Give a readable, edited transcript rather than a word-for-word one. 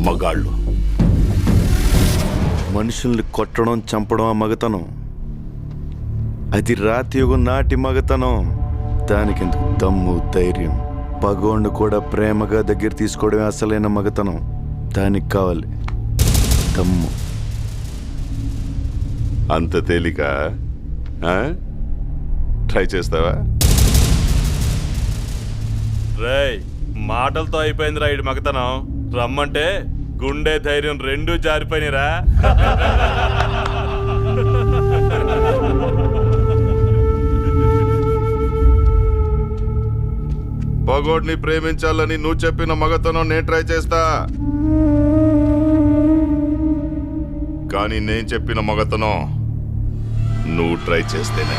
మగాళ్ళు. మనుషుల్ని కొట్టడం చంపడం ఆ మగతనం. అది రాతి యుగం నాటి మగతనం. దానికెందుకు దమ్ము ధైర్యం? పగోండు కూడా ప్రేమగా దగ్గర తీసుకోవడమే అసలైన మగతనం. దానికి కావాలి దమ్ము. అంత తేలిక? ట్రై చేస్తావా? రేయ్, మాటలతో అయిపోయింది రా ఇటు మగతనం. రమ్మంటే గుండె ధైర్యం రెండూ జారిపోయినరా. పగోడ్ని ప్రేమించాలని నువ్వు చెప్పిన మగతనం నేను ట్రై చేస్తా. కానీ నేను చెప్పిన మగతనం నువ్వు ట్రై చేస్తేనే.